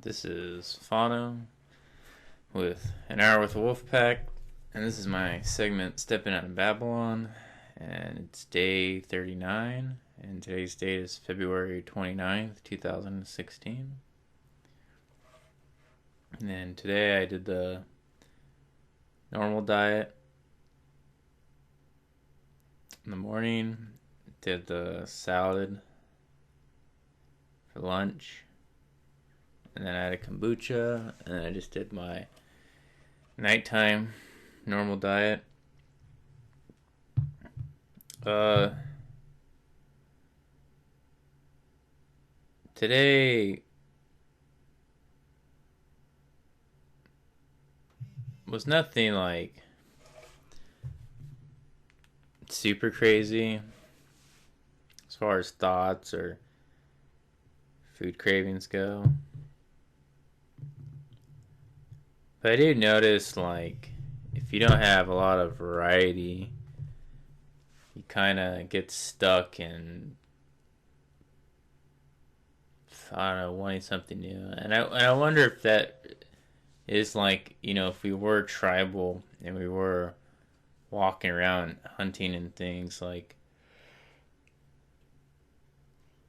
This is Fano with An Hour with the Wolfpack, and this is my segment Steppin Out of Babylon, and it's day 39, and today's date is February 29th, 2016. And then today I did the normal diet in the morning, did the salad for lunch, and then I had a kombucha, and then I just did my nighttime normal diet. Today was nothing like super crazy as far as thoughts or food cravings go. But I do notice, like, if you don't have a lot of variety, you kind of get stuck in, I don't know, wanting something new. And I wonder if that is like, if we were tribal and we were walking around hunting and things, like,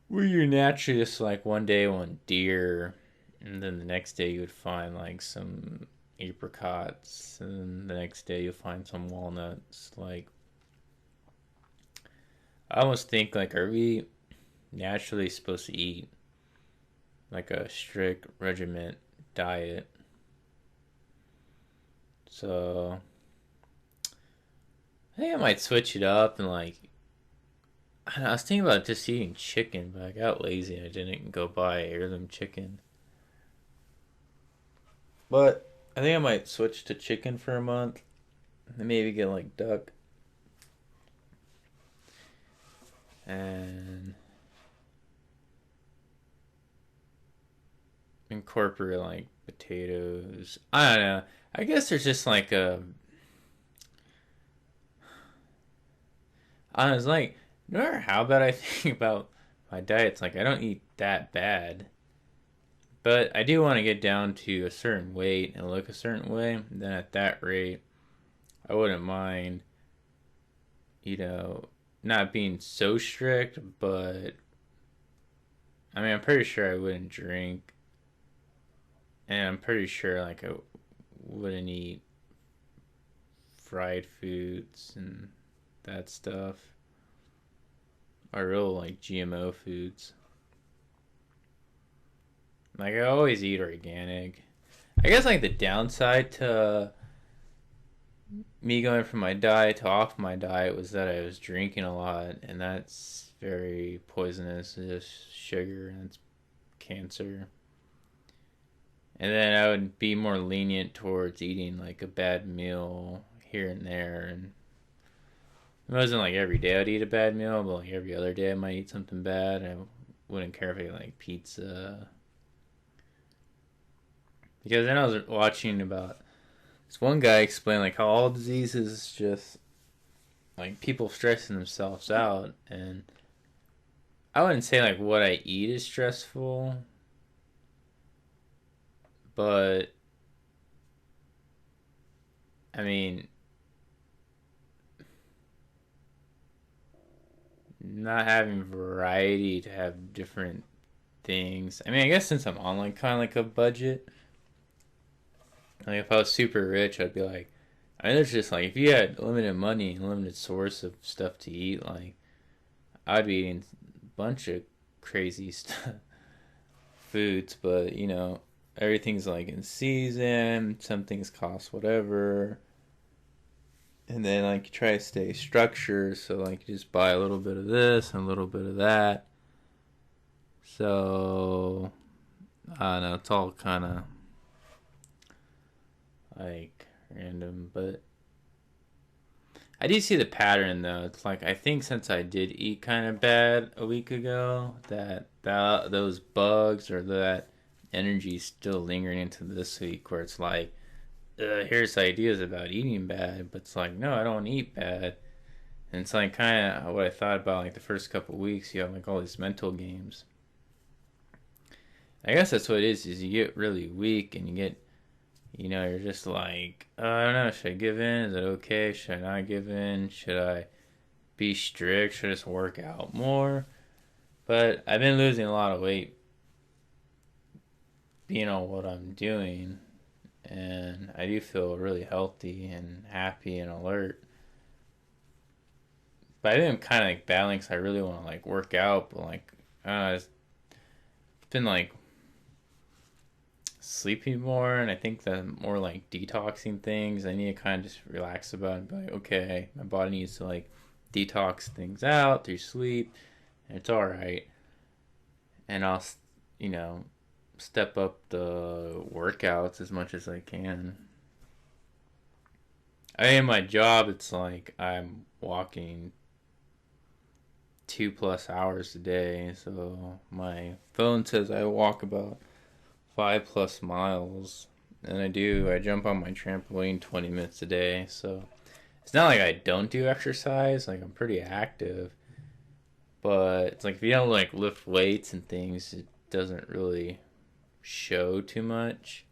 were you naturally just like one day want deer, and then the next day you would find like some apricots, and the next day you'll find some walnuts. Like, I almost think, like, are we naturally supposed to eat like a strict regiment diet? So I think I might switch it up and, like, I don't know, I was thinking about just eating chicken, but I got lazy and I didn't go buy heirloom chicken. But I think I might switch to chicken for a month and maybe get like duck and incorporate like potatoes. I don't know. I guess there's just like I was like, no matter how bad I think about my diet, it's like I don't eat that bad. But I do want to get down to a certain weight and look a certain way. And then at that rate, I wouldn't mind, not being so strict. But I mean, I'm pretty sure I wouldn't drink. And I'm pretty sure, like, I wouldn't eat fried foods and that stuff. Or real, like, GMO foods. Like, I always eat organic. I guess, like, the downside to me going from my diet to off my diet was that I was drinking a lot, and that's very poisonous. It's just sugar, and it's cancer. And then I would be more lenient towards eating, like, a bad meal here and there. And it wasn't like every day I'd eat a bad meal, but like every other day I might eat something bad. I wouldn't care if I ate, like, pizza. Because then I was watching about this one guy explain, like, how all disease is just, like, people stressing themselves out. And I wouldn't say, like, what I eat is stressful, but I mean, not having variety to have different things. I mean, I guess since I'm on, like, kind of like a budget, like, if I was super rich, I'd be like, I mean, there's just, like, if you had limited money and limited source of stuff to eat, like, I'd be eating a bunch of crazy stuff, foods, but, everything's, like, in season, some things cost whatever, and then, like, you try to stay structured, so, like, you just buy a little bit of this and a little bit of that. So, I don't know, it's all kind of, like, random, but I do see the pattern, though. It's like, I think since I did eat kind of bad a week ago, that those bugs or that energy still lingering into this week, where it's like, here's ideas about eating bad, but it's like, no, I don't eat bad. And it's like kind of what I thought about, like, the first couple of weeks. You have, like, all these mental games. I guess that's what it is you get really weak and you get, you're just like, I don't know, should I give in? Is it okay? Should I not give in? Should I be strict? Should I just work out more? But I've been losing a lot of weight being on what I'm doing, and I do feel really healthy and happy and alert. But I think I'm kind of like battling because I really want to like work out, but like, I don't know, it's been like sleeping more, and I think that more like detoxing things. I need to kind of just relax about it and be like, okay, my body needs to like detox things out through sleep, and it's all right. And I'll, you know, step up the workouts as much as I can. In my job, it's like I'm walking 2+ hours a day, so my phone says I walk about 5+ miles, and I jump on my trampoline 20 minutes a day, so it's not like I don't do exercise, like I'm pretty active, but it's like if you don't like lift weights and things, it doesn't really show too much.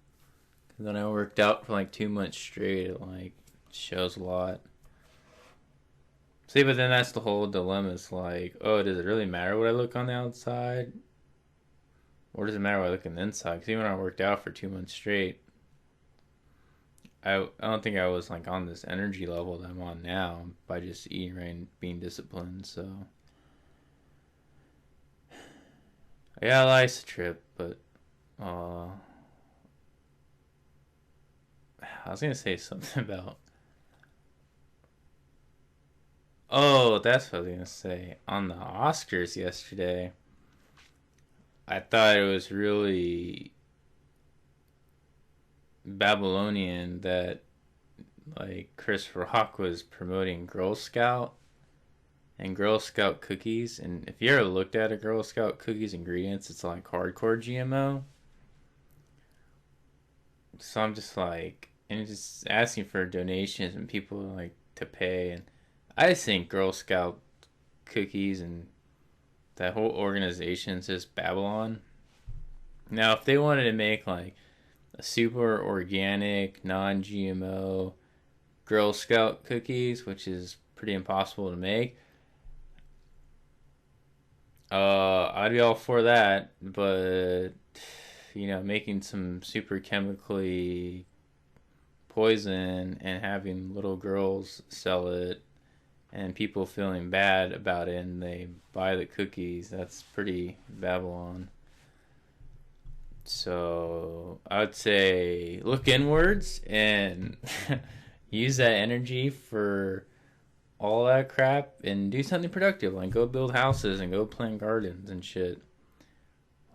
Cause when I worked out for like 2 months straight, it like shows a lot. See, but then that's the whole dilemma. It's like, oh, does it really matter what I look on the outside? Or does it matter what I look on the inside? Because even when I worked out for 2 months straight, I don't think I was like on this energy level that I'm on now by just eating right and being disciplined. So, yeah, life's a trip, but I was gonna say something about. Oh, that's what I was gonna say. On the Oscars yesterday, I thought it was really Babylonian that like Chris Rock was promoting Girl Scout and Girl Scout cookies. And if you ever looked at a Girl Scout cookies ingredients, it's like hardcore GMO. So I'm just like, and just asking for donations and people like to pay. And I just think Girl Scout cookies and that whole organization is just Babylon. Now, if they wanted to make like a super organic, non-GMO Girl Scout cookies, which is pretty impossible to make, I'd be all for that. But making some super chemically poison and having little girls sell it and people feeling bad about it and they buy the cookies, that's pretty Babylon. So I would say look inwards and use that energy for all that crap and do something productive, like go build houses and go plant gardens and shit.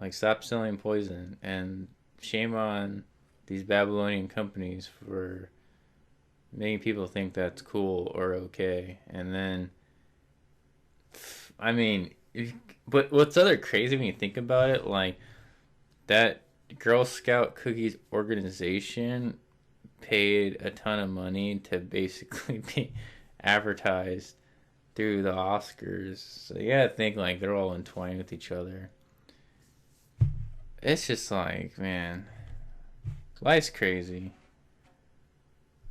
Like stop selling poison, and shame on these Babylonian companies for making people think that's cool or okay. And then, I mean, but what's other crazy when you think about it, like that Girl Scout cookies organization paid a ton of money to basically be advertised through the Oscars. So you gotta think like they're all entwined with each other. It's just like, man, life's crazy.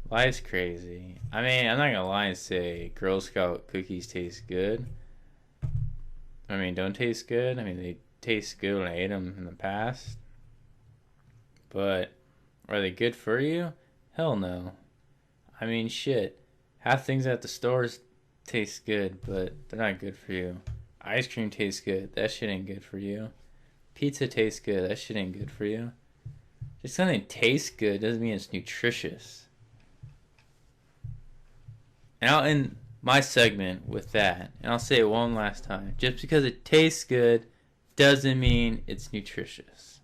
Life's crazy. I mean, I'm not gonna lie and say Girl Scout cookies taste good. I mean, don't taste good. I mean, they taste good when I ate them in the past. But are they good for you? Hell no. I mean, shit. Half things at the stores taste good, but they're not good for you. Ice cream tastes good. That shit ain't good for you. Pizza tastes good. That shit ain't good for you. Just something tastes good doesn't mean it's nutritious. And I'll end my segment with that. And I'll say it one last time. Just because it tastes good doesn't mean it's nutritious.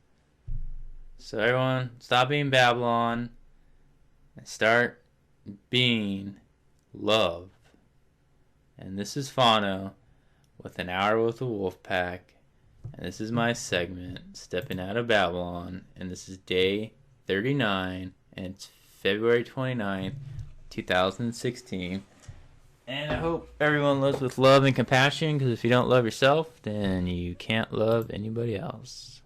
So everyone, stop being Babylon and start being love. And this is Fano with an hour with the Wolfpack. And this is my segment, Stepping Out of Babylon. And this is day 39. And it's February 29th, 2016. And I hope everyone lives with love and compassion. Because if you don't love yourself, then you can't love anybody else.